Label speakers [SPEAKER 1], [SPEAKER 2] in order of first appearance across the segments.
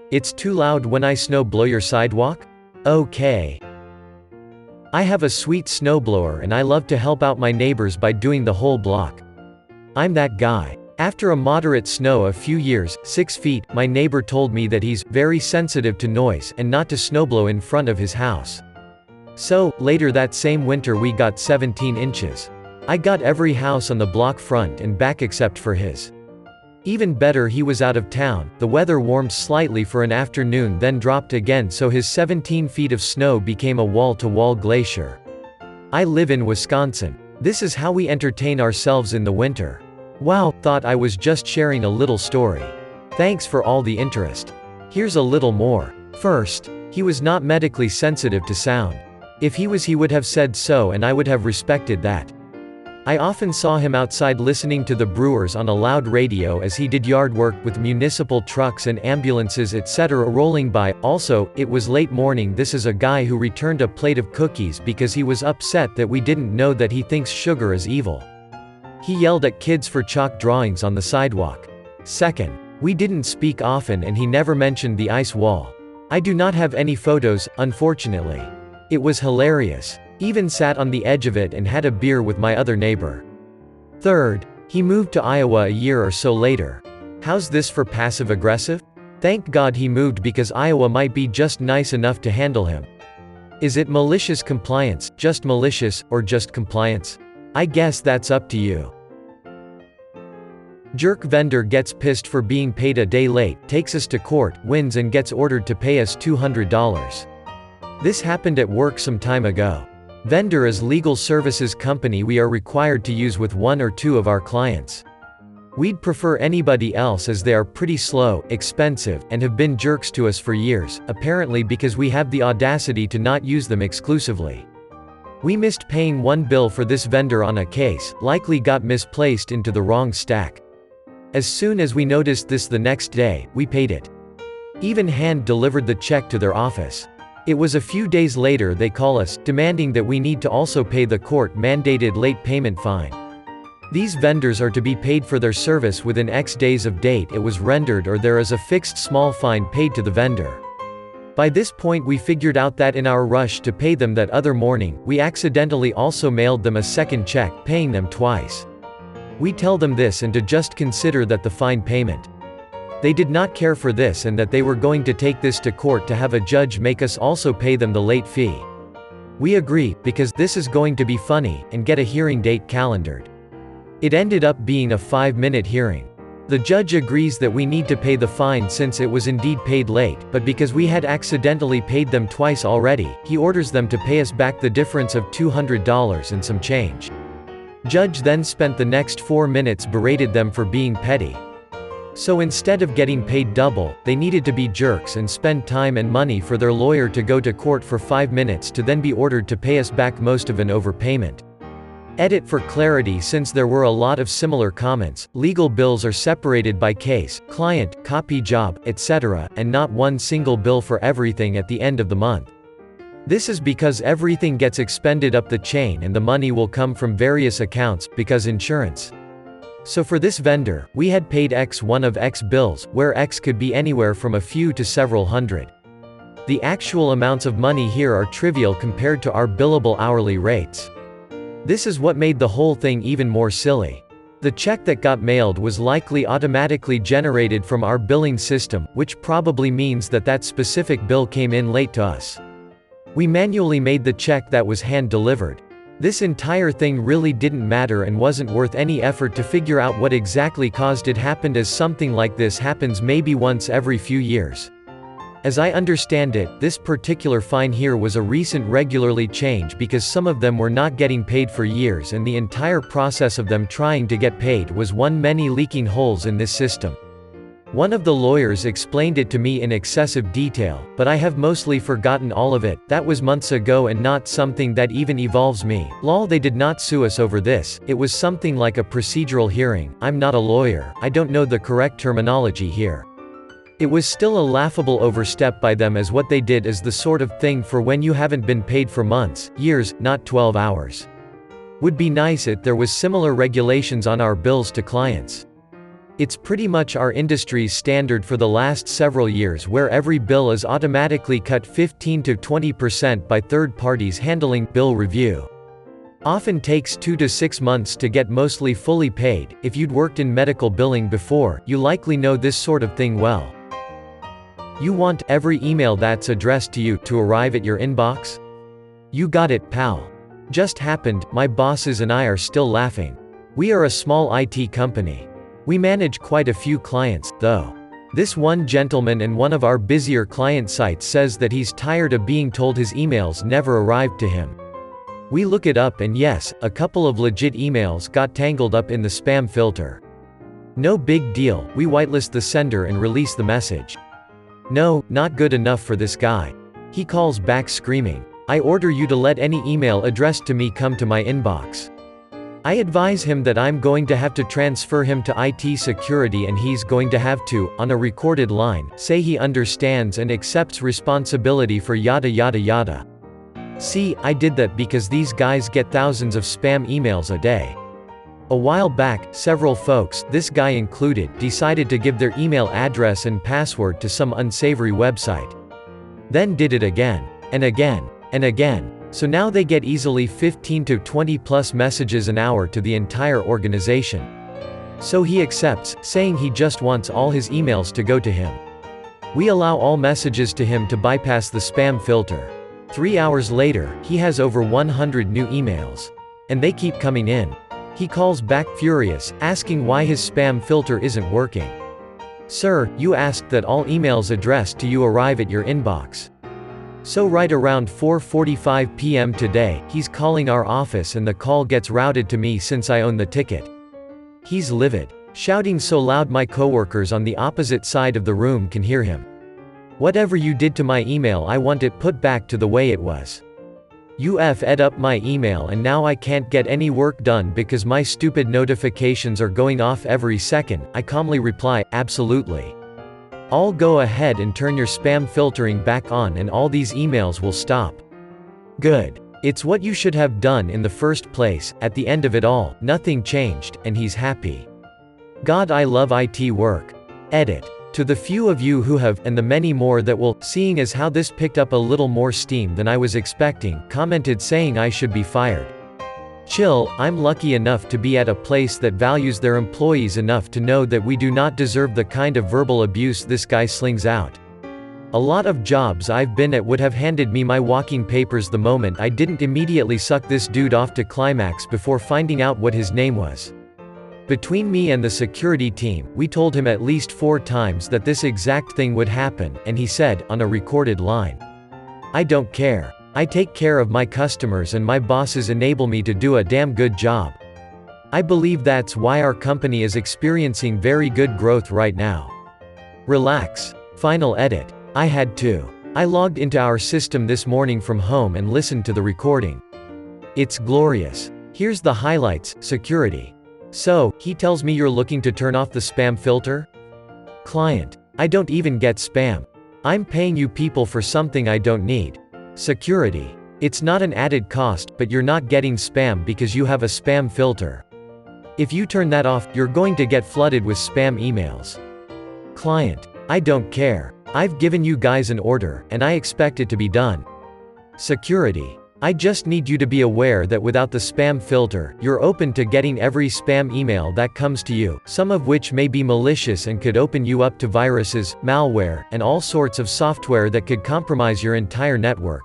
[SPEAKER 1] It's too loud when I snow blow your sidewalk? Okay. I have a sweet snowblower and I love to help out my neighbors by doing the whole block. I'm that guy. After a moderate snow a few years, 6 feet, my neighbor told me that he's very sensitive to noise and not to snowblow in front of his house. So, later that same winter we got 17 inches. I got every house on the block front and back except for his. Even better, he was out of town, the weather warmed slightly for an afternoon then dropped again, so his 17 feet of snow became a wall-to-wall glacier. I live in Wisconsin. This is how we entertain ourselves in the winter. Wow, thought I was just sharing a little story. Thanks for all the interest. Here's a little more. First, he was not medically sensitive to sound. If he was, he would have said so and I would have respected that. I often saw him outside listening to the Brewers on a loud radio as he did yard work with municipal trucks and ambulances etc. rolling by. Also, it was late morning. This is a guy who returned a plate of cookies because he was upset that we didn't know that he thinks sugar is evil. He yelled at kids for chalk drawings on the sidewalk. Second, we didn't speak often and he never mentioned the ice wall. I do not have any photos, unfortunately. It was hilarious. Even sat on the edge of it and had a beer with my other neighbor. Third, he moved to Iowa a year or so later. How's this for passive-aggressive? Thank God he moved because Iowa might be just nice enough to handle him. Is it malicious compliance, just malicious, or just compliance? I guess that's up to you. Jerk vendor gets pissed for being paid a day late, takes us to court, wins and gets ordered to pay us $200. This happened at work some time ago. Vendor is legal services company we are required to use with 1 or 2 of our clients. We'd prefer anybody else as they are pretty slow, expensive, and have been jerks to us for years, apparently because we have the audacity to not use them exclusively. We missed paying one bill for this vendor on a case, likely got misplaced into the wrong stack. As soon as we noticed this the next day, we paid it. Even hand-delivered the check to their office. It was a few days later they call us, demanding that we need to also pay the court-mandated late payment fine. These vendors are to be paid for their service within X days of date it was rendered or there is a fixed small fine paid to the vendor. By this point we figured out that in our rush to pay them that other morning, we accidentally also mailed them a second check, paying them twice. We tell them this and to just consider that the fine payment. They did not care for this and that they were going to take this to court to have a judge make us also pay them the late fee. We agree, because this is going to be funny, and get a hearing date calendared. It ended up being a 5-minute hearing. The judge agrees that we need to pay the fine since it was indeed paid late, but because we had accidentally paid them twice already, he orders them to pay us back the difference of $200 and some change. Judge then spent the next 4 minutes berated them for being petty. So instead of getting paid double, they needed to be jerks and spend time and money for their lawyer to go to court for 5 minutes to then be ordered to pay us back most of an overpayment. Edit for clarity: since there were a lot of similar comments, legal bills are separated by case, client, copy job, etc., and not one single bill for everything at the end of the month. This is because everything gets expended up the chain and the money will come from various accounts, because insurance. So for this vendor, we had paid X one of X bills, where X could be anywhere from a few to several hundred. The actual amounts of money here are trivial compared to our billable hourly rates. This is what made the whole thing even more silly. The check that got mailed was likely automatically generated from our billing system, which probably means that that specific bill came in late to us. We manually made the check that was hand-delivered. This entire thing really didn't matter and wasn't worth any effort to figure out what exactly caused it happened, as something like this happens maybe once every few years. As I understand it, this particular fine here was a recent regularly change because some of them were not getting paid for years and the entire process of them trying to get paid was one many leaking holes in this system. One of the lawyers explained it to me in excessive detail, but I have mostly forgotten all of it. That was months ago and not something that even involves me. Lol, they did not sue us over this, it was something like a procedural hearing. I'm not a lawyer, I don't know the correct terminology here. It was still a laughable overstep by them, as what they did is the sort of thing for when you haven't been paid for months, years, not 12 hours. Would be nice if there was similar regulations on our bills to clients. It's pretty much our industry's standard for the last several years, where every bill is automatically cut 15 to 20% by third parties handling bill review. Often takes 2 to 6 months to get mostly fully paid. If you'd worked in medical billing before, you likely know this sort of thing well. You want every email that's addressed to you to arrive at your inbox? You got it, pal. Just happened, my bosses and I are still laughing. We are a small IT company. We manage quite a few clients, though. This one gentleman in one of our busier client sites says that he's tired of being told his emails never arrived to him. We look it up and yes, a couple of legit emails got tangled up in the spam filter. No big deal, we whitelist the sender and release the message. No, not good enough for this guy. He calls back screaming, "I order you to let any email addressed to me come to my inbox." I advise him that I'm going to have to transfer him to IT security and he's going to have to, on a recorded line, say he understands and accepts responsibility for yada yada yada. See, I did that because these guys get thousands of spam emails a day. A while back, several folks, this guy included, decided to give their email address and password to some unsavory website. Then did it again. And again. And again. So now they get easily 15 to 20 plus messages an hour to the entire organization. So he accepts, saying he just wants all his emails to go to him. We allow all messages to him to bypass the spam filter. 3 hours later, he has over 100 new emails. And they keep coming in. He calls back furious, asking why his spam filter isn't working. "Sir, you asked that all emails addressed to you arrive at your inbox." So right around 4:45 p.m. today, he's calling our office and the call gets routed to me since I own the ticket. He's livid, shouting so loud my coworkers on the opposite side of the room can hear him. "Whatever you did to my email, I want it put back to the way it was. You f'd up my email and now I can't get any work done because my stupid notifications are going off every second." I calmly reply, "Absolutely. I'll go ahead and turn your spam filtering back on and all these emails will stop." Good. It's what you should have done in the first place. At the end of it all, nothing changed, and he's happy. God, I love IT work. Edit. To the few of you who have, and the many more that will, seeing as how this picked up a little more steam than I was expecting, commented saying I should be fired. Chill, I'm lucky enough to be at a place that values their employees enough to know that we do not deserve the kind of verbal abuse this guy slings out. A lot of jobs I've been at would have handed me my walking papers the moment I didn't immediately suck this dude off to climax before finding out what his name was. Between me and the security team, we told him at least 4 times that this exact thing would happen, and he said, on a recorded line, "I don't care. I take care of my customers and my bosses enable me to do a damn good job. I believe that's why our company is experiencing very good growth right now. Relax." Final edit. I had to. I logged into our system this morning from home and listened to the recording. It's glorious. Here's the highlights. Security. "So, he tells me you're looking to turn off the spam filter?" Client. "I don't even get spam. I'm paying you people for something I don't need." Security. "It's not an added cost, but you're not getting spam because you have a spam filter. If you turn that off, you're going to get flooded with spam emails." Client. "I don't care. I've given you guys an order, and I expect it to be done." Security. "I just need you to be aware that without the spam filter, you're open to getting every spam email that comes to you, some of which may be malicious and could open you up to viruses, malware, and all sorts of software that could compromise your entire network.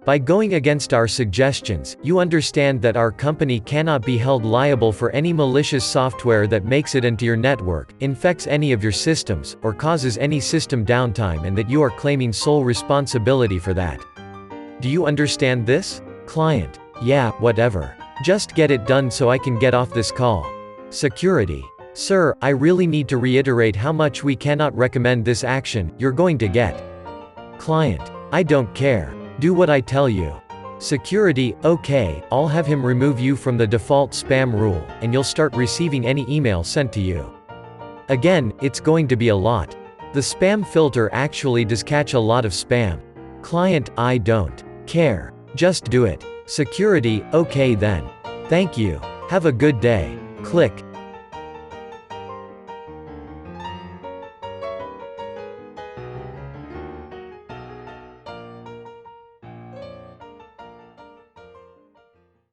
[SPEAKER 1] By going against our suggestions, you understand that our company cannot be held liable for any malicious software that makes it into your network, infects any of your systems, or causes any system downtime, and that you are claiming sole responsibility for that. Do you understand this?" Client. "Yeah, whatever. Just get it done so I can get off this call." Security. "Sir, I really need to reiterate how much we cannot recommend this action. You're going to get." Client. "I don't care. Do what I tell you." Security. "Okay, I'll have him remove you from the default spam rule, and you'll start receiving any email sent to you. Again, it's going to be a lot. The spam filter actually does catch a lot of spam." Client. "I don't care. Just do it." Security. "Okay then. Thank you. Have a good day." Click.